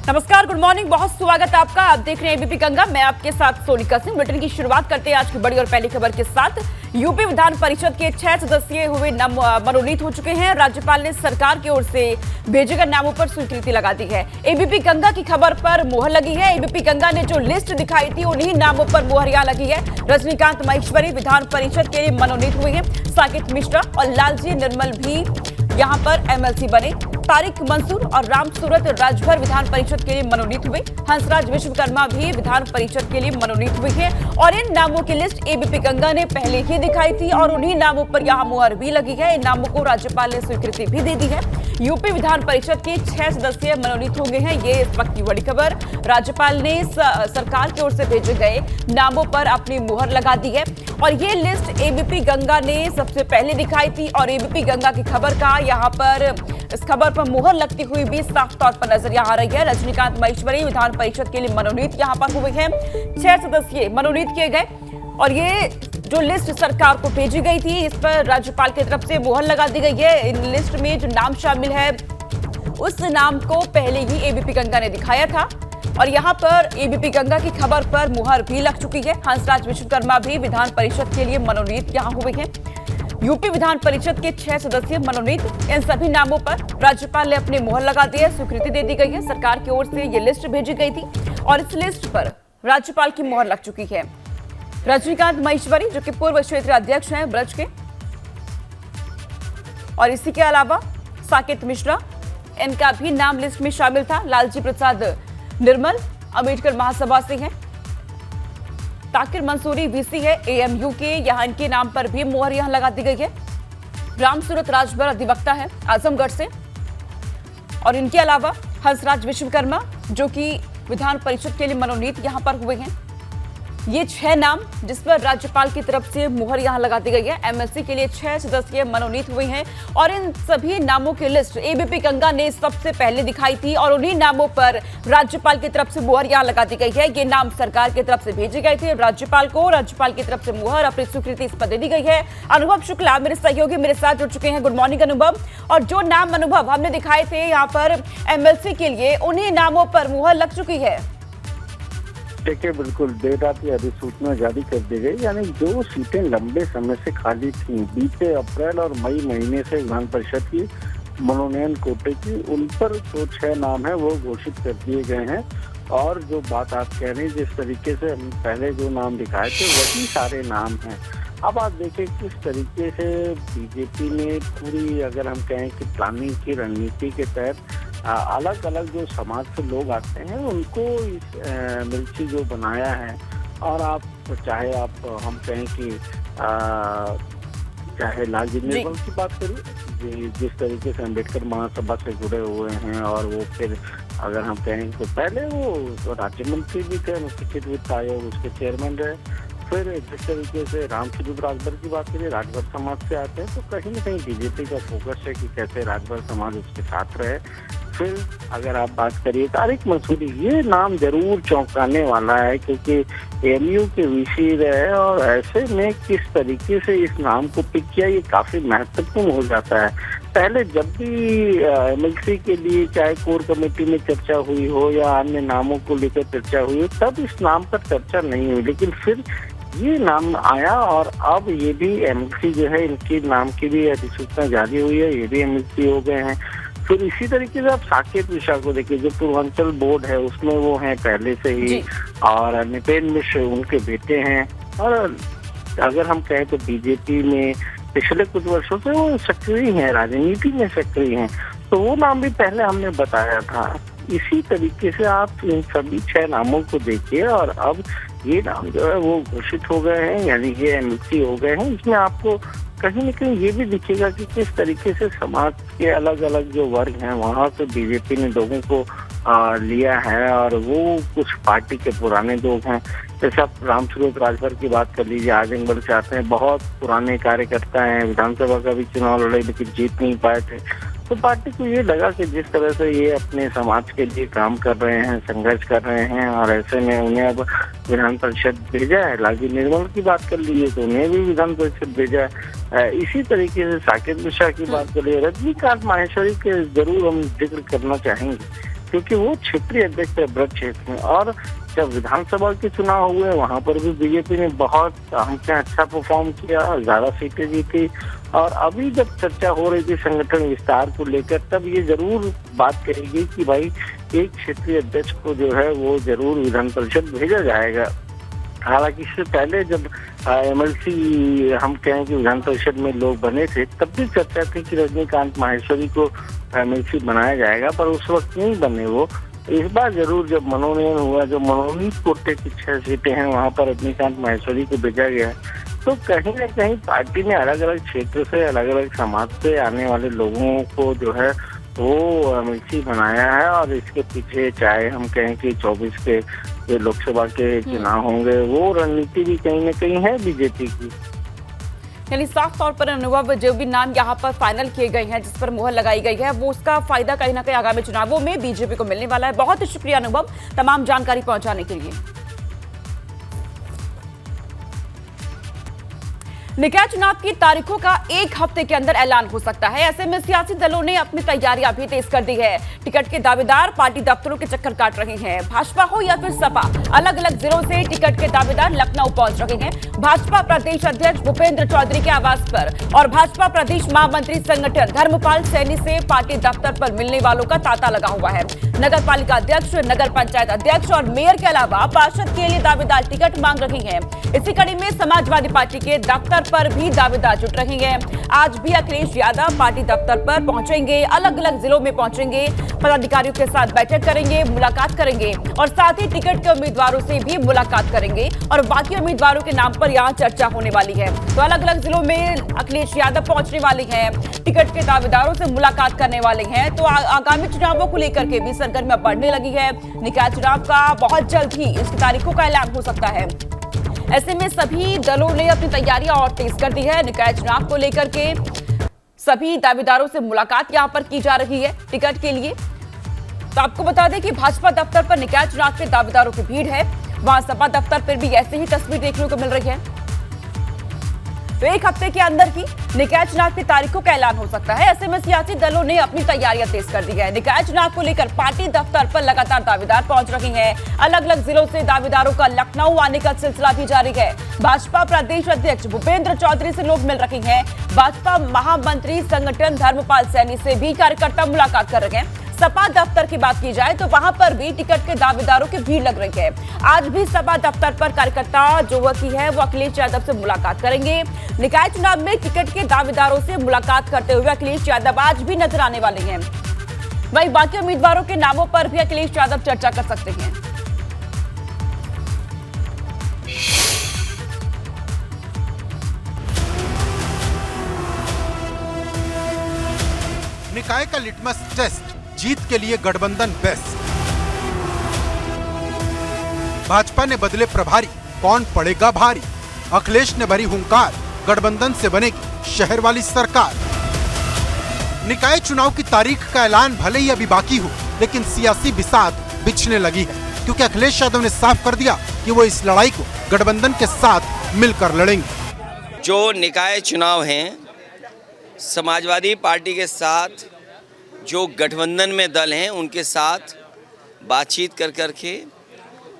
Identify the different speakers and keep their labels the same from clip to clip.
Speaker 1: नमस्कार, good morning, बहुत स्वागत है आपका। आप देख रहे हैं एबीपी गंगा, मैं आपके साथ सोनिका सिंह। बुलेटिन की शुरुआत करते हैं आज की बड़ी और पहली खबर के साथ। यूपी विधान परिषद के 6 सदस्यीय हुए मनोनीत हो चुके हैं। राज्यपाल ने सरकार की ओर से भेजे गए नामों पर स्वीकृति लगा दी है। एबीपी गंगा की खबर पर मुहर लगी है। एबीपी गंगा ने जो लिस्ट दिखाई थी उन्हीं नामों पर मुहर यहां लगी है। रजनीकांत महेश्वरी विधान परिषद के लिए मनोनीत हुए हैं। साकेत मिश्रा और लालजी निर्मल भी यहां पर एमएलसी बने। तारिक मंसूर और रामसूरत राजभर विधान परिषद के लिए मनोनीत हुए। हंसराज विश्वकर्मा भी विधान परिषद के लिए मनोनीत हुए हैं। और इन नामों की लिस्ट एबीपी गंगा ने पहले ही दिखाई थी और उन्हीं नामों पर यहां मुहर भी लगी है। इन नामों को राज्यपाल ने स्वीकृति भी दे दी है। यूपी विधान परिषद के 6 सदस्य मनोनीत हो गए हैं। ये इस वक्त की बड़ी खबर। राज्यपाल ने सरकार की ओर से भेजे गए नामों पर अपनी मुहर लगा दी है और ये लिस्ट एबीपी गंगा ने सबसे पहले दिखाई थी। और एबीपी गंगा की खबर का यहाँ पर इस खबर पर मुहर लगती हुई भी साफ तौर पर नजर आ रही है। रजनीकांत महेश्वरी विधान परिषद के लिए मनोनीत यहाँ पर हुए हैं। 6 सदस्य मनोनीत किए गए और ये जो लिस्ट सरकार को भेजी गई थी इस पर राज्यपाल की तरफ से मुहर लगा दी गई है। इन लिस्ट में जो नाम शामिल है उस नाम को पहले ही एबीपी गंगा ने दिखाया था और यहाँ पर एबीपी गंगा की खबर पर मुहर भी लग चुकी है। हंसराज विश्वकर्मा भी विधान परिषद के लिए मनोनीत यहाँ हुए हैं। यूपी विधान परिषद के 6 सदस्य मनोनीत। इन सभी नामों पर राज्यपाल ने अपनी मुहर लगा दी है, स्वीकृति दे दी गई है। सरकार की ओर से ये लिस्ट भेजी गई थी और इस लिस्ट पर राज्यपाल की मुहर लग चुकी है। रजनीकांत महेश्वरी जो कि पूर्व क्षेत्रीय अध्यक्ष हैं ब्रज के, और इसी के अलावा साकेत मिश्रा, इनका भी नाम लिस्ट में शामिल था। लालजी प्रसाद निर्मल अम्बेडकर महासभा से हैं। ताकिर मंसूरी वीसी है एएमयू के, यहां इनके नाम पर भी मुहर यहां लगा दी गई है। रामसूरत राजभर अधिवक्ता है आजमगढ़ से, और इनके अलावा हंसराज विश्वकर्मा जो कि विधान परिषद के लिए मनोनीत यहां पर हुए हैं। ये 6 नाम जिस पर राज्यपाल की तरफ से मुहर यहां लगा दी गई है। एमएलसी के लिए 6 सदस्य मनोनीत हुए हैं और इन सभी नामों की लिस्ट एबीपी गंगा ने सबसे पहले दिखाई थी और उन्हीं नामों पर राज्यपाल की तरफ से मुहर यहां लगा दी गई है। ये नाम सरकार की तरफ से भेजे गए थे राज्यपाल को। राज्यपाल की तरफ से मुहर, अपनी स्वीकृति इस पर दे दी गई है। अनुभव शुक्ला मेरे सहयोगी मेरे साथ जुड़ चुके हैं। गुड मॉर्निंग अनुभव। और जो नाम अनुभव हमने दिखाए थे यहाँ पर एमएलसी के लिए, उन्हीं नामों पर मुहर लग चुकी है।
Speaker 2: देखिए, बिल्कुल देर रात की अधिसूचना जारी कर दी गई। यानी जो सीटें लंबे समय से खाली थी, बीते अप्रैल और मई महीने से विधान परिषद की मनोनयन कोटे की, उन पर जो 6 नाम है वो घोषित कर दिए गए हैं। और जो बात आप कह रहे हैं, जिस तरीके से हम पहले जो नाम दिखाए थे वही सारे नाम हैं। अब आप देखें किस तरीके से बीजेपी ने पूरी, अगर हम कहें कि प्लानिंग की रणनीति के तहत अलग अलग जो समाज से लोग आते हैं उनको इस मिर्ची जो बनाया है। और आप चाहे हम कहें कि चाहे लालजी निर्मल की बात करें, जिस तरीके से अम्बेडकर महासभा से जुड़े हुए हैं, और वो फिर अगर हम कहें तो पहले वो राज्य मंत्री भी थे, अनुसूचित वित्त आयोग उसके चेयरमैन रहे। फिर जिस तरीके से रामसूरत राजभर की बात करिए, राजभर समाज से आते हैं, तो कहीं न कहीं बीजेपी का फोकस है कि कैसे राजभर समाज उसके साथ रहे। फिर अगर आप बात करिए तारिक मंसूरी, ये नाम जरूर चौंकाने वाला है क्योंकि एएमयू के वीसी रहे और ऐसे में किस तरीके से इस नाम को पिक किया ये काफी महत्वपूर्ण हो जाता है। पहले जब भी एमएलसी के लिए चाहे कोर कमेटी में चर्चा हुई हो या अन्य नामों को लेकर चर्चा हुई हो, तब इस नाम पर चर्चा नहीं हुई, लेकिन फिर ये नाम आया और अब ये भी एमएलसी जो है, इनके नाम की भी अधिसूचना जारी हुई है, ये भी एमएलसी हो गए हैं। फिर इसी तरीके से आप साकेत मिश्रा को देखिए, जो पूर्वांचल बोर्ड है उसमें वो हैं पहले से ही, और निपेन मिश्र उनके बेटे हैं। और अगर हम कहें तो बीजेपी में पिछले कुछ वर्षों से वो सक्रिय हैं, राजनीति में सक्रिय हैं, तो वो नाम भी पहले हमने बताया था। इसी तरीके से आप इन सभी 6 नामों को देखिए और अब ये नाम जो है वो घोषित हो गए हैं, यानी ये एमएलसी हो गए हैं। इसमें आपको कहीं न कहीं ये भी दिखेगा कि किस तरीके से समाज के अलग अलग जो वर्ग हैं वहाँ से बीजेपी ने लोगों को लिया है, और वो कुछ पार्टी के पुराने लोग हैं। जैसे आप रामसूरत राजभर की बात कर लीजिए, आजमगढ़ से आते हैं, बहुत पुराने कार्यकर्ता हैं, विधानसभा का भी चुनाव लड़े लेकिन जीत नहीं पाए थे। तो पार्टी को ये लगा कि जिस तरह से ये अपने समाज के लिए काम कर रहे हैं, संघर्ष कर रहे हैं, और ऐसे में उन्हें अब विधान परिषद भेजा है। लालजी निर्मल की बात कर लीजिए तो उन्हें भी विधान परिषद भेजा है। इसी तरीके से साकेत मिश्रा की बात करिए, रजनीकांत माहेश्वरी के जरूर हम जिक्र करना चाहेंगे। क्योंकि वो क्षेत्रीय अध्यक्ष है ब्रज क्षेत्र में। और जब विधानसभा के चुनाव हुए वहां पर भी बीजेपी ने बहुत हमसे अच्छा परफॉर्म किया, ज्यादा सीटें जीती। और अभी जब चर्चा हो रही थी संगठन विस्तार को लेकर, तब ये जरूर बात करेगी कि भाई एक क्षेत्रीय अध्यक्ष को जो है वो जरूर विधान परिषद भेजा जाएगा। हालांकि इससे पहले जब एमएलसी हम कहें कि विधान परिषद में लोग बने थे, तब भी चर्चा थी कि रजनीकांत माहेश्वरी को एमएलसी बनाया जाएगा, पर उस वक्त नहीं बने वो। इस बार जरूर जब मनोनयन हुआ, जो मनोनीत कोटे की 6 सीटें हैं वहां पर रजनीकांत माहेश्वरी को भेजा गया है, तो कहीं न कहीं पार्टी ने अलग अलग क्षेत्र से, अलग अलग समाज से आने वाले लोगों को जो है वो एमएलसी बनाया है। और इसके पीछे चाहे हम कहें कि 24 के जो लोकसभा के चुनाव होंगे, वो रणनीति भी कहीं न कहीं है बीजेपी की।
Speaker 1: यानी साफ तौर पर अनुभव जो भी नाम यहाँ पर फाइनल किए गए हैं, जिस पर मुहर लगाई गई है, वो उसका फायदा कहीं ना कहीं आगामी चुनावों में बीजेपी को मिलने वाला है। बहुत शुक्रिया अनुभव, तमाम जानकारी पहुंचाने के लिए। निकाय चुनाव की तारीखों का 1 हफ्ते के अंदर ऐलान हो सकता है। ऐसे में सियासी दलों ने अपनी तैयारियां भी तेज कर दी है। टिकट के दावेदार पार्टी दफ्तरों के चक्कर काट रहे हैं। भाजपा हो या फिर सपा, अलग अलग जिलों से टिकट के दावेदार लखनऊ पहुंच रहे हैं। भाजपा प्रदेश अध्यक्ष भूपेंद्र चौधरी के आवास पर और भाजपा प्रदेश महामंत्री संगठन धर्मपाल सैनी से पार्टी दफ्तर पर मिलने वालों का तांता लगा हुआ है। नगर पालिका अध्यक्ष, नगर पंचायत अध्यक्ष और मेयर के अलावा पार्षद के लिए दावेदार टिकट मांग रहे हैं। इसी कड़ी में समाजवादी पार्टी के दफ्तर पर भी दावेदार जुट रहे हैं। आज भी अखिलेश यादव पार्टी दफ्तर पर पहुंचेंगे, अलग अलग जिलों में पहुंचेंगे, पदाधिकारियों के साथ बैठक करेंगे, मुलाकात करेंगे और साथ ही टिकट के उम्मीदवारों से भी मुलाकात करेंगे और बाकी उम्मीदवारों के नाम पर यहां चर्चा होने वाली है। तो अलग अलग जिलों में अखिलेश यादव पहुंचने वाले हैं, टिकट के दावेदारों से मुलाकात करने वाले हैं। तो आगामी चुनावों को लेकर के भी सरगर्मियां बढ़ने लगी है। निकाय चुनाव का बहुत जल्द ही इसकी तारीखों का ऐलान हो सकता है। ऐसे में सभी दलों ने अपनी तैयारियां और तेज कर दी है। निकाय चुनाव को लेकर के सभी दावेदारों से मुलाकात यहां पर की जा रही है टिकट के लिए। तो आपको बता दें कि भाजपा दफ्तर पर निकाय चुनाव के दावेदारों की भीड़ है। वहां सपा दफ्तर पर भी ऐसी ही तस्वीर देखने को मिल रही है। तो 1 हफ्ते के अंदर ही निकाय चुनाव की तारीखों का ऐलान हो सकता है। ऐसे में सियासी दलों ने अपनी तैयारियां तेज कर दी है। निकाय चुनाव को लेकर पार्टी दफ्तर पर लगातार दावेदार पहुंच रहे हैं। अलग अलग जिलों से दावेदारों का लखनऊ आने का सिलसिला भी जारी है। भाजपा प्रदेश अध्यक्ष भूपेंद्र चौधरी से लोग मिल रहे हैं। भाजपा महामंत्री संगठन धर्मपाल सैनी से भी कार्यकर्ता मुलाकात कर रहे हैं। सपा दफ्तर की बात की जाए तो वहां पर भी टिकट के दावेदारों की भीड़ लग रही है। आज भी सपा दफ्तर पर कार्यकर्ता जो है वो अखिलेश यादव से मुलाकात करेंगे। निकाय चुनाव में टिकट के दावेदारों से मुलाकात करते हुए अखिलेश यादव आज भी नजर आने वाले हैं। वहीं बाकी उम्मीदवारों के नामों पर भी अखिलेश यादव चर्चा कर सकते हैं।
Speaker 3: निकाय का लिटमस टेस्ट, जीत के लिए गठबंधन बेस्ट। भाजपा ने बदले प्रभारी, कौन पड़ेगा भारी। अखिलेश ने भरी हुंकार, गठबंधन से बनेगी शहर वाली सरकार। निकाय चुनाव की तारीख का ऐलान भले ही अभी बाकी हो, लेकिन सियासी बिसात बिछने लगी है, क्योंकि अखिलेश यादव ने साफ कर दिया कि वो इस लड़ाई को गठबंधन के साथ मिलकर लड़ेंगे।
Speaker 4: जो निकाय चुनाव हैं, समाजवादी पार्टी के साथ जो गठबंधन में दल हैं उनके साथ बातचीत कर करके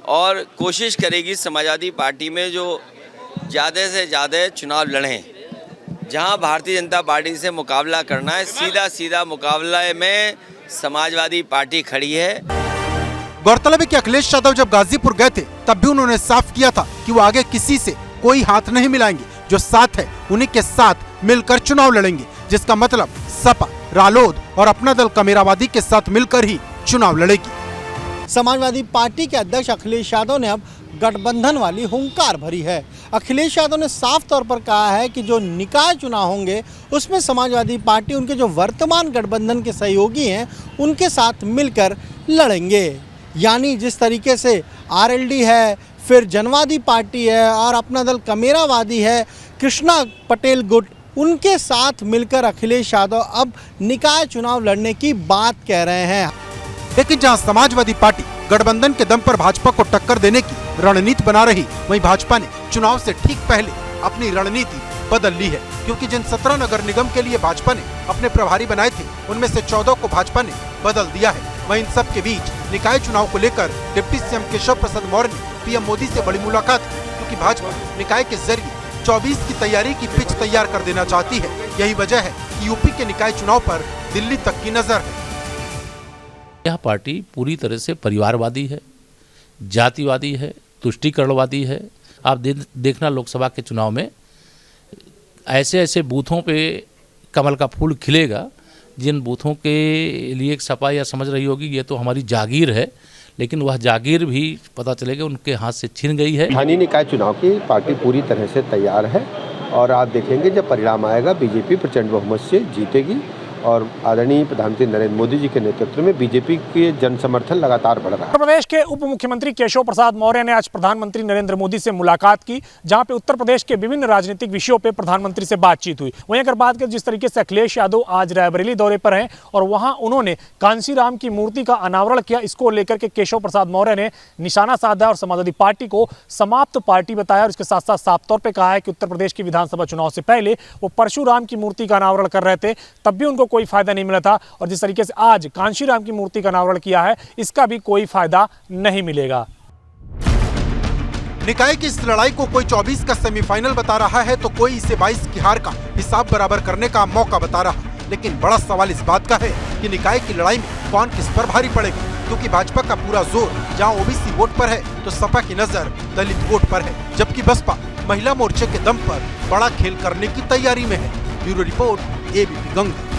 Speaker 4: और कोशिश करेगी समाजवादी पार्टी में जो ज़्यादा से ज़्यादा चुनाव लड़ें। जहां भारतीय जनता पार्टी से मुकाबला करना है, सीधा सीधा मुकाबला में समाजवादी पार्टी खड़ी है।
Speaker 3: गौरतलब है कि अखिलेश यादव जब गाजीपुर गए थे तब भी उन्होंने साफ किया था कि वो आगे किसी से कोई हाथ नहीं मिलाएंगे, जो साथ है उन्हीं के साथ मिलकर चुनाव लड़ेंगे, जिसका मतलब सपा, रालोद और अपना दल कमेरावादी के साथ मिलकर ही चुनाव लड़ेगी।
Speaker 5: समाजवादी पार्टी के अध्यक्ष अखिलेश यादव ने अब गठबंधन वाली हुंकार भरी है। अखिलेश यादव ने साफ तौर पर कहा है कि जो निकाय चुनाव होंगे उसमें समाजवादी पार्टी उनके जो वर्तमान गठबंधन के सहयोगी हैं उनके साथ मिलकर लड़ेंगे। यानी जिस तरीके से आरएलडी है, फिर जनवादी पार्टी है और अपना दल कमेरावादी है, कृष्णा पटेल गुट, उनके साथ मिलकर अखिलेश यादव अब निकाय चुनाव लड़ने की बात कह रहे हैं।
Speaker 3: लेकिन जहां समाजवादी पार्टी गठबंधन के दम पर भाजपा को टक्कर देने की रणनीति बना रही, वहीं भाजपा ने चुनाव से ठीक पहले अपनी रणनीति बदल ली है, क्योंकि जिन 17 नगर निगम के लिए भाजपा ने अपने प्रभारी बनाए थे उनमें से 14 को भाजपा ने बदल दिया है। वहीं इन सब के बीच निकाय चुनाव को लेकर डिप्टी सीएम केशव प्रसाद मौर्य ने पीएम मोदी से बड़ी मुलाकात की, क्योंकि भाजपा निकाय के जरिए 24 की तैयारी की पिच तैयार कर देना चाहती है। यही वजह है कि यूपी के निकाय चुनाव पर दिल्ली तक की नजर है।
Speaker 6: यह पार्टी पूरी तरह से परिवारवादी है, जातिवादी है, तुष्टीकरणवादी है। आप देखना लोकसभा के चुनाव में ऐसे ऐसे बूथों पे कमल का फूल खिलेगा, जिन बूथों के लिए सपा या समझ रही होगी ये तो हमारी जागीर है, लेकिन वह जागीर भी पता चलेगा उनके हाथ से छिन गई है।
Speaker 7: स्थानीय निकाय चुनाव की पार्टी पूरी तरह से तैयार है और आप देखेंगे जब परिणाम आएगा बीजेपी प्रचंड बहुमत से जीतेगी और आदरणीय प्रधानमंत्री नरेंद्र मोदी जी के नेतृत्व में बीजेपी के जन समर्थन लगातार बढ़ रहा है।
Speaker 8: उत्तर प्रदेश के उप मुख्यमंत्री केशव प्रसाद मौर्य ने आज प्रधानमंत्री नरेंद्र मोदी से मुलाकात की, जहां पे उत्तर प्रदेश के विभिन्न राजनीतिक विषयों पे प्रधानमंत्री से बातचीत हुई। वहीं अगर बात करें जिस तरीके से अखिलेश यादव आज रायबरेली दौरे पर हैं और वहां उन्होंने कांशीराम की मूर्ति का अनावरण किया, इसको लेकर के केशव प्रसाद मौर्य ने निशाना साधा और समाजवादी पार्टी को समाप्त पार्टी बताया और इसके साथ साथ साफ तौर पर कहा है कि उत्तर प्रदेश की विधानसभा चुनाव से पहले वो परशुराम की मूर्ति का अनावरण कर रहे थे, तब भी उनको कोई फायदा नहीं मिला था और जिस तरीके से आज कांशीराम की मूर्ति का अनावरण किया है, इसका भी कोई फायदा नहीं मिलेगा।
Speaker 3: निकाय की इस लड़ाई को कोई 24 का सेमीफाइनल बता रहा है तो कोई इसे 22 की हार का हिसाब बराबर करने का मौका बता रहा, लेकिन बड़ा सवाल इस बात का है कि निकाय की लड़ाई में कौन किस पर भारी पड़ेगा, क्योंकि भाजपा का पूरा जोर जहां ओबीसी वोट पर है तो सपा की नजर दलित वोट पर है, जबकि बसपा महिला मोर्चे के दम पर बड़ा खेल करने की तैयारी में है। Bureau report, ABP Ganga.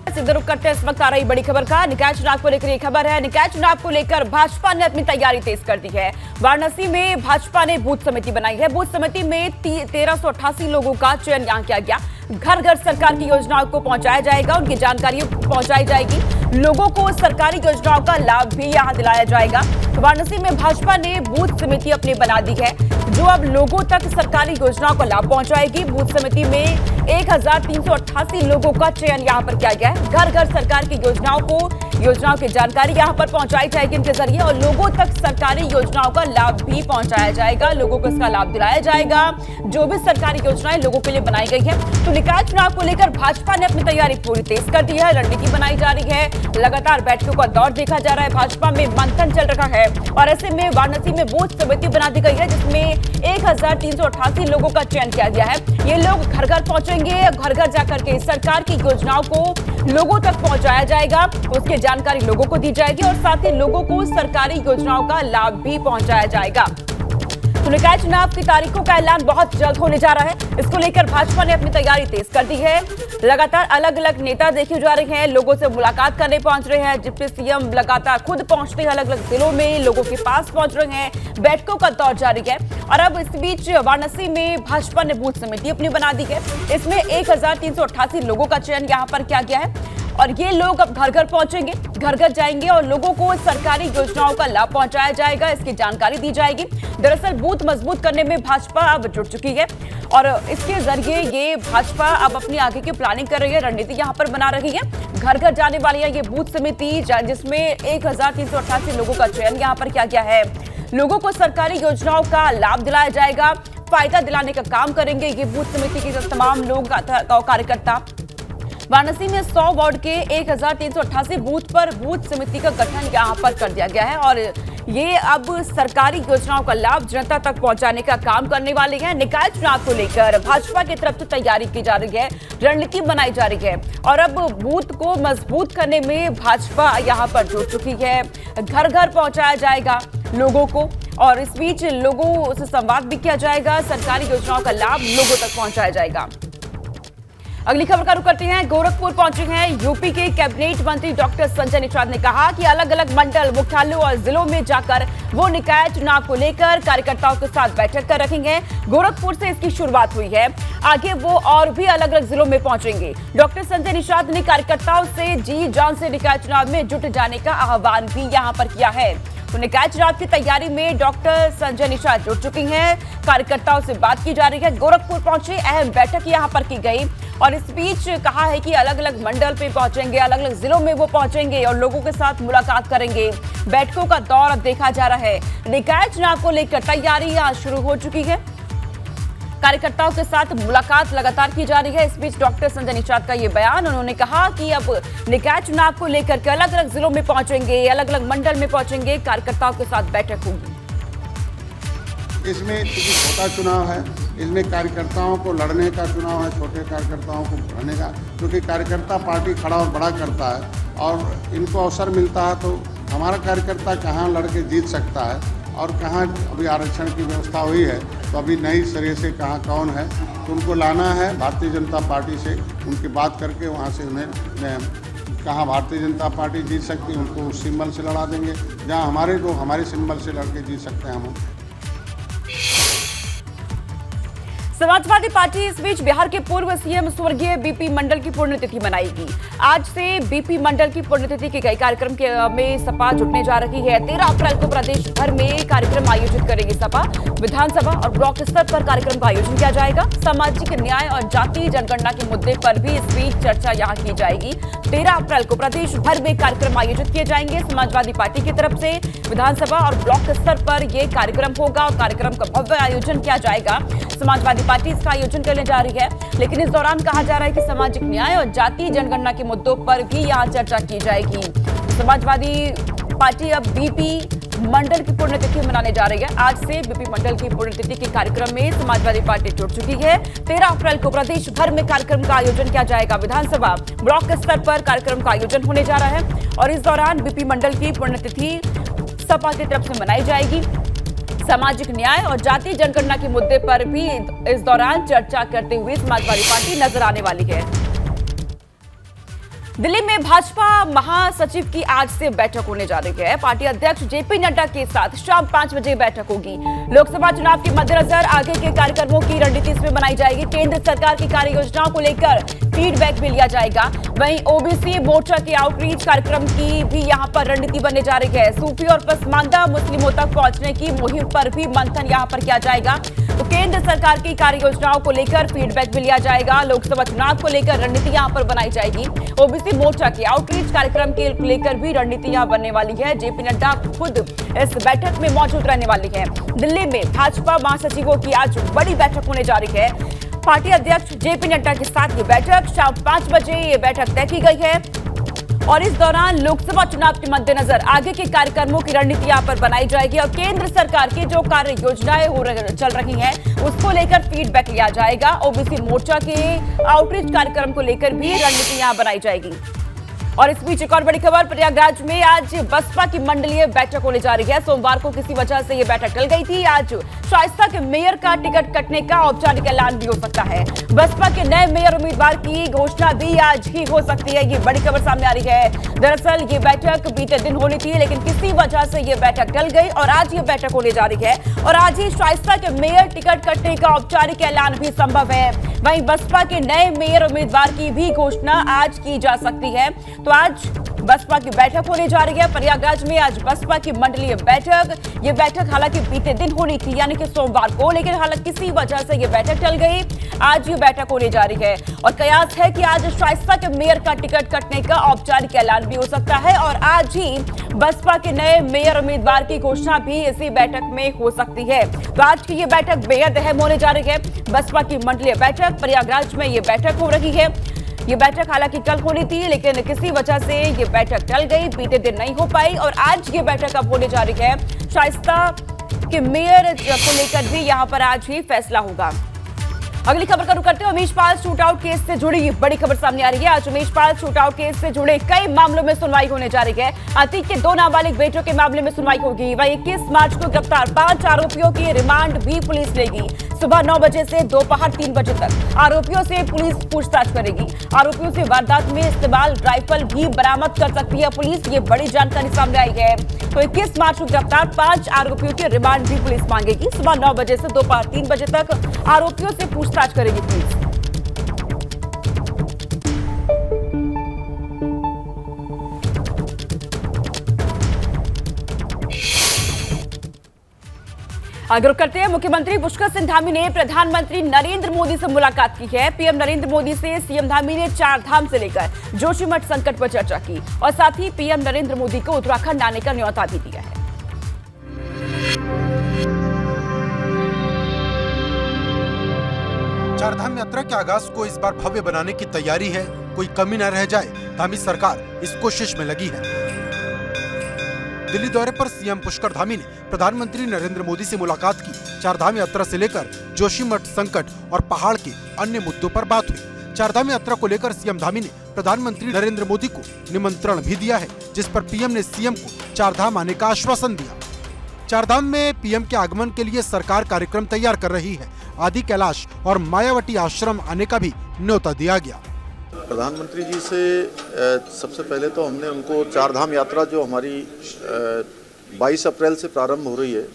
Speaker 1: सीधे रुक करते हैं इस वक्त आ रही बड़ी खबर का। निकाय चुनाव को लेकर ये खबर है, निकाय चुनाव को लेकर भाजपा ने अपनी तैयारी तेज कर दी है। वाराणसी में भाजपा ने बूथ समिति बनाई है। बूथ समिति में 1388 लोगों का चयन यहाँ किया गया। घर घर सरकार की योजनाओं को पहुंचाया जाएगा, उनकी जानकारी पहुंचाई जाएगी, लोगों को सरकारी योजनाओं का लाभ भी यहाँ दिलाया जाएगा। वाराणसी में भाजपा ने बूथ समिति अपनी बना दी है, जो अब लोगों तक सरकारी योजनाओं का लाभ पहुंचाएगी। बूथ समिति में 1388 लोगों का चयन यहाँ पर किया गया है। घर घर सरकार की योजनाओं की जानकारी यहाँ पर पहुंचाई जाएगी इनके जरिए और लोगों तक सरकारी योजनाओं का लाभ भी पहुंचाया जाएगा, लोगों को इसका लाभ दिलाया जाएगा, जो भी सरकारी योजनाएं लोगों के लिए बनाई गई है। तो निकाय चुनाव को लेकर भाजपा ने अपनी तैयारी पूरी तेज कर दी है, रणनीति बनाई जा रही है, लगातार बैठकों का दौर देखा जा रहा है, भाजपा में मंथन चल रहा है और ऐसे में वाराणसी में बूथ समिति बना दी गई है, जिसमें 1388 लोगों का चयन किया गया है। ये लोग घर घर पहुंचेंगे, घर घर जाकर के सरकार की योजनाओं को लोगों तक पहुंचाया जाएगा, उसकी जानकारी लोगों को दी जाएगी और साथ ही लोगों को सरकारी योजनाओं का लाभ भी पहुंचाया जाएगा। तो निकाय चुनाव की तारीखों का ऐलान बहुत जल्द होने जा रहा है। इसको लेकर भाजपा ने अपनी तैयारी तेज कर दी है। लगातार अलग अलग नेता देखे जा रहे हैं, लोगों से मुलाकात करने पहुंच रहे हैं। डिप्टी सीएम लगातार खुद पहुंचते हैं, अलग अलग जिलों में लोगों के पास पहुंच रहे हैं, बैठकों का दौर जारी है। और अब इस बीच वाराणसी में भाजपा ने बूथ समिति अपनी बना दी है। इसमें 1388 लोगों का चयन यहाँ पर किया गया है और ये लोग अब घर घर पहुंचेंगे, घर घर जाएंगे और लोगों को सरकारी योजनाओं का लाभ पहुंचाया जाएगा, इसकी जानकारी दी जाएगी। दरअसल बूथ मजबूत करने में भाजपा अब जुट चुकी है और इसके जरिए ये भाजपा अब अपनी आगे की प्लानिंग कर रही है, रणनीति यहाँ पर बना रही है। घर घर जाने वाली है ये बूथ समिति, जिसमें 1388 लोगों का चयन यहाँ पर किया गया है। लोगों को सरकारी योजनाओं का लाभ दिलाया जाएगा, फायदा दिलाने का काम करेंगे ये बूथ समिति के तमाम लोग कार्यकर्ता। वाराणसी में 100 वार्ड के 1388 बूथ पर बूथ समिति का गठन यहाँ पर कर दिया गया है और ये अब सरकारी योजनाओं का लाभ जनता तक पहुंचाने का काम करने वाले हैं। निकाय चुनाव को लेकर भाजपा की तरफ से तैयारी की जा रही है, रणनीति बनाई जा रही है और अब बूथ को मजबूत करने में भाजपा यहाँ पर जुट चुकी है। घर घर पहुंचाया जाएगा लोगों को और इस बीच लोगों से संवाद भी किया जाएगा, सरकारी योजनाओं का लाभ लोगों तक पहुंचाया जाएगा। अगली खबर का रुख करते हैं। गोरखपुर पहुंचे हैं यूपी के कैबिनेट मंत्री डॉक्टर संजय निषाद ने कहा कि अलग अलग मंडल मुख्यालयों और जिलों में जाकर वो निकाय चुनाव को लेकर कार्यकर्ताओं के साथ बैठक कर रखेंगे। गोरखपुर से इसकी शुरुआत हुई है, आगे वो और भी अलग अलग जिलों में पहुंचेंगे। डॉक्टर संजय निषाद ने कार्यकर्ताओं से जी जान से निकाय चुनाव में जुट जाने का आह्वान भी यहाँ पर किया है। तो निकाय चुनाव की तैयारी में डॉक्टर संजय निषाद जुट चुकी हैं, कार्यकर्ताओं से बात की जा रही है। गोरखपुर पहुंचे, अहम बैठक यहाँ पर की गई और इस बीच कहा है कि अलग अलग मंडल पे पहुंचेंगे, अलग अलग जिलों में वो पहुंचेंगे और लोगों के साथ मुलाकात करेंगे। बैठकों का दौर अब देखा जा रहा है। निकाय चुनाव को लेकर तैयारी आज शुरू हो चुकी है। कार्यकर्ताओं के साथ मुलाकात लगातार की जा रही है। इस बीच डॉक्टर संजय निषाद का ये बयान, उन्होंने कहा कि अब निकाय चुनाव को लेकर के अलग अलग जिलों में पहुंचेंगे, अलग अलग मंडल में पहुंचेंगे, कार्यकर्ताओं के साथ बैठक होगी।
Speaker 9: इसमें क्योंकि छोटा चुनाव है, इसमें कार्यकर्ताओं को लड़ने का चुनाव है, छोटे कार्यकर्ताओं को लड़ने का, क्योंकि कार्यकर्ता पार्टी खड़ा और बड़ा करता है और इनको अवसर मिलता है तो हमारा कार्यकर्ता कहाँ लड़के जीत सकता है और कहाँ अभी आरक्षण की व्यवस्था हुई है तो अभी नई सिरे से कहाँ कौन है तो उनको लाना है भारतीय जनता पार्टी से, उनकी बात करके वहाँ से उन्हें कहाँ भारतीय जनता पार्टी जीत सकती है उनको उस सिंबल से लड़ा देंगे, जहाँ हमारे लोग हमारे सिंबल से लड़के जीत सकते हैं हम।
Speaker 1: समाजवादी पार्टी इस बीच बिहार के पूर्व सीएम स्वर्गीय बीपी मंडल की पुण्यतिथि मनाएगी। आज से बीपी मंडल की पुण्यतिथि के कई कार्यक्रम में सपा जुटने जा रही है। 13 अप्रैल को प्रदेश भर में कार्यक्रम आयोजित करेगी सपा। विधानसभा और ब्लॉक स्तर पर कार्यक्रम का आयोजन किया जाएगा। सामाजिक न्याय और जाति जनगणना के मुद्दे पर भी इस बीच चर्चा यहाँ की जाएगी। 13 अप्रैल को प्रदेश भर में कार्यक्रम आयोजित किए जाएंगे। समाजवादी पार्टी की तरफ से विधानसभा और ब्लॉक स्तर पर यह कार्यक्रम होगा और कार्यक्रम का भव्य आयोजन किया जाएगा। समाजवादी पार्टी इसका आयोजन करने जा रही है, लेकिन इस दौरान कहा जा रहा है कि सामाजिक न्याय और जातीय जनगणना के मुद्दों पर भी यहां चर्चा की जाएगी। समाजवादी पार्टी अब बीपी मंडल की पुण्यतिथि मनाने जा रही है। आज से बीपी मंडल की पुण्यतिथि के कार्यक्रम में समाजवादी पार्टी जुट चुकी है। 13 अप्रैल को प्रदेश भर में कार्यक्रम का आयोजन किया जाएगा। विधानसभा ब्लॉक स्तर पर कार्यक्रम का आयोजन होने जा रहा है और इस दौरान बीपी मंडल की पुण्यतिथि सपा की तरफ से मनाई जाएगी। सामाजिक न्याय और जातीय जनगणना के मुद्दे पर भी इस दौरान चर्चा करते हुए समाजवादी पार्टी नजर आने वाली है। दिल्ली में भाजपा महासचिव की आज से बैठक होने जा रही है। पार्टी अध्यक्ष जेपी नड्डा के साथ शाम 5 बजे बैठक होगी। लोकसभा चुनाव के मद्देनजर आगे के कार्यक्रमों की रणनीति इसमें बनाई जाएगी। केंद्र सरकार की कार्य योजनाओं को लेकर फीडबैक भी लिया जाएगा। वहीं ओबीसी मोर्चा के आउटरीच कार्यक्रम की भी यहां पर रणनीति बनने जा रही है। सूफी और पसमानदा मुस्लिमों तक पहुंचने की मुहिम पर भी मंथन यहां पर किया जाएगा। तो केंद्र सरकार की कार्य योजनाओं को लेकर फीडबैक भी लिया जाएगा। लोकसभा चुनाव को लेकर रणनीति यहां पर बनाई जाएगी। ओबीसी मोर्चा के आउटरीच कार्यक्रम के लेकर भी रणनीति यहां बनने वाली है। जेपी नड्डा खुद इस बैठक में मौजूद रहने वाली है। दिल्ली में भाजपा महासचिवों की आज बड़ी बैठक होने जा रही है। पार्टी अध्यक्ष जेपी नड्डा के साथ ये बैठक शाम 5 बजे ये बैठक तय की गई है और इस दौरान लोकसभा चुनाव के मद्देनजर आगे के कार्यक्रमों की रणनीति यहां पर बनाई जाएगी और केंद्र सरकार की जो कार्य योजनाएं चल रही हैं उसको लेकर फीडबैक लिया जाएगा। ओबीसी मोर्चा के आउटरीच कार्यक्रम को लेकर भी रणनीति यहां बनाई जाएगी। और इस बीच एक और बड़ी खबर, प्रयागराज में आज बसपा की मंडलीय बैठक होने जा रही है। सोमवार को किसी वजह से यह बैठक टल गई थी। आज शाइस्ता के मेयर का टिकट कटने का औपचारिक ऐलान भी हो सकता है। बसपा के नए मेयर उम्मीदवार की घोषणा भी आज ही हो सकती है। ये बड़ी खबर सामने आ रही है। दरअसल ये बैठक बीते दिन होनी थी, लेकिन किसी वजह से ये बैठक टल गई और आज ये बैठक होने जा रही है और आज ही शाइस्ता के मेयर टिकट कटने का औपचारिक ऐलान भी संभव है। वहीं बसपा के नए मेयर उम्मीदवार की भी घोषणा आज की जा सकती है। तो आज बसपा की बैठक होने जा रही है प्रयागराज में। आज बसपा की मंडलीय बैठक, ये बैठक हालांकि बीते दिन होनी थी यानी कि सोमवार को, लेकिन हालांकि किसी वजह से ये बैठक टल गई। आज ये बैठक होने जा रही है और कयास है कि आज शाइस्ता के मेयर का टिकट कटने का औपचारिक ऐलान भी हो सकता है और आज ही बसपा के नए मेयर उम्मीदवार की घोषणा भी इसी बैठक में हो सकती है। तो आज की ये बैठक बेहद अहम होने जा रही है। बसपा की मंडलीय बैठक प्रयागराज में ये बैठक हो रही है। ये बैठक हालांकि कल होनी थी, लेकिन किसी वजह से ये बैठक टल गई, बीते दिन नहीं हो पाई और आज ये बैठक अब होने जा रही है। शाइस्ता के मेयर को लेकर भी यहाँ पर आज ही फैसला होगा। अगली खबर का रुख करते हैं। उमेश पाल शूटआउट केस से जुड़ी बड़ी खबर सामने आ रही है। आज उमेश पाल शूटआउट केस से जुड़े कई मामलों में सुनवाई होने जा रही है। अतीक के 2 नाबालिग बेटों के मामले में सुनवाई होगी। वहीं 21 मार्च को गिरफ्तार 5 आरोपियों की रिमांड भी पुलिस लेगी। सुबह 9 बजे से दोपहर 3 बजे तक आरोपियों से पुलिस पूछताछ करेगी। आरोपियों से वारदात में इस्तेमाल राइफल भी बरामद कर सकती है पुलिस। ये बड़ी जानकारी सामने आई है। तो 21 मार्च को गिरफ्तार 5 आरोपियों की रिमांड भी पुलिस मांगेगी। सुबह 9 बजे से दोपहर 3 बजे तक आरोपियों से पूछताछ करेगी पुलिस। आगे रुख करते हैं। मुख्यमंत्री पुष्कर सिंह धामी ने प्रधानमंत्री नरेंद्र मोदी से मुलाकात की है। पीएम नरेंद्र मोदी से सीएम धामी ने 4 धाम से लेकर जोशीमठ संकट पर चर्चा की और साथ ही पीएम नरेंद्र मोदी को उत्तराखंड आने का न्योता भी दिया है।
Speaker 3: चारधाम यात्रा के आगाज को इस बार भव्य बनाने की तैयारी है, कोई कमी न रह जाए, धामी सरकार इस कोशिश में लगी है। दिल्ली दौरे पर सीएम पुष्कर धामी ने प्रधानमंत्री नरेंद्र मोदी से मुलाकात की। चारधाम यात्रा से लेकर जोशीमठ संकट और पहाड़ के अन्य मुद्दों पर बात हुई। चारधाम यात्रा को लेकर सीएम धामी ने प्रधानमंत्री नरेंद्र मोदी को निमंत्रण भी दिया है, जिस पर पीएम ने सीएम को चारधाम आने का आश्वासन दिया। चारधाम में पीएम के आगमन के लिए सरकार कार्यक्रम तैयार कर रही है। आदि कैलाश और मायावती आश्रम आने का भी न्योता दिया गया।
Speaker 10: प्रधानमंत्री जी से सबसे पहले तो हमने उनको चारधाम यात्रा जो हमारी 22 अप्रैल से प्रारंभ हो रही है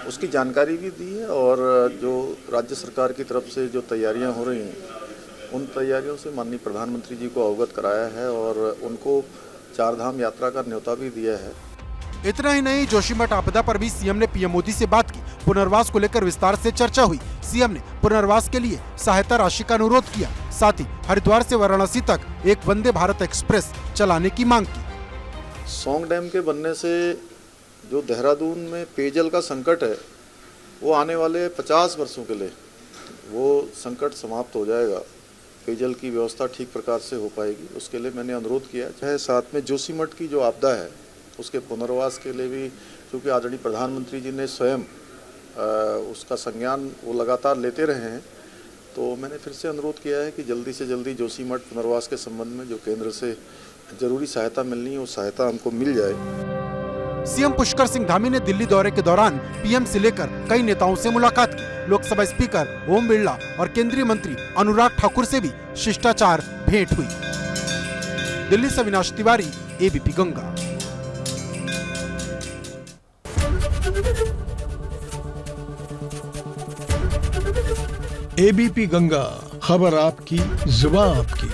Speaker 10: उसकी जानकारी भी दी है, और जो राज्य सरकार की तरफ से जो तैयारियां हो रही हैं उन तैयारियों से माननीय प्रधानमंत्री जी को अवगत कराया है और उनको चारधाम यात्रा का न्योता भी दिया है।
Speaker 3: इतना ही नहीं, जोशीमठ आपदा पर भी सीएम ने पीएम मोदी से बात की। पुनर्वास को लेकर विस्तार से चर्चा हुई। सीएम ने पुनर्वास के लिए सहायता राशि का अनुरोध किया। साथ ही हरिद्वार से वाराणसी तक एक वंदे भारत एक्सप्रेस चलाने की मांग की।
Speaker 10: सौंग डैम के बनने से जो देहरादून में पेयजल का संकट है वो आने वाले 50 वर्षों के लिए वो संकट समाप्त हो जाएगा। पेयजल की व्यवस्था ठीक प्रकार से हो पाएगी, उसके लिए मैंने अनुरोध किया। चाहे साथ में जोशीमठ की जो आपदा है उसके पुनर्वास के लिए भी, क्योंकि आदरणीय प्रधानमंत्री जी ने स्वयं उसका संज्ञान वो लगातार लेते रहे हैं, तो मैंने फिर से अनुरोध किया है कि जल्दी से जल्दी जोशीमठ पुनर्वास के संबंध में जो केंद्र से जरूरी सहायता मिलनी है वो सहायता हमको मिल जाए।
Speaker 3: सीएम पुष्कर सिंह धामी ने दिल्ली दौरे के दौरान पीएम से लेकर कई नेताओं से मुलाकात की। लोकसभा स्पीकर ओम बिरला और केंद्रीय मंत्री अनुराग ठाकुर से भी शिष्टाचार भेंट हुई। दिल्ली से अविनाश तिवारी, एबीपी गंगा।
Speaker 11: एबीपी गंगा, खबर आपकी, जुबान आपकी।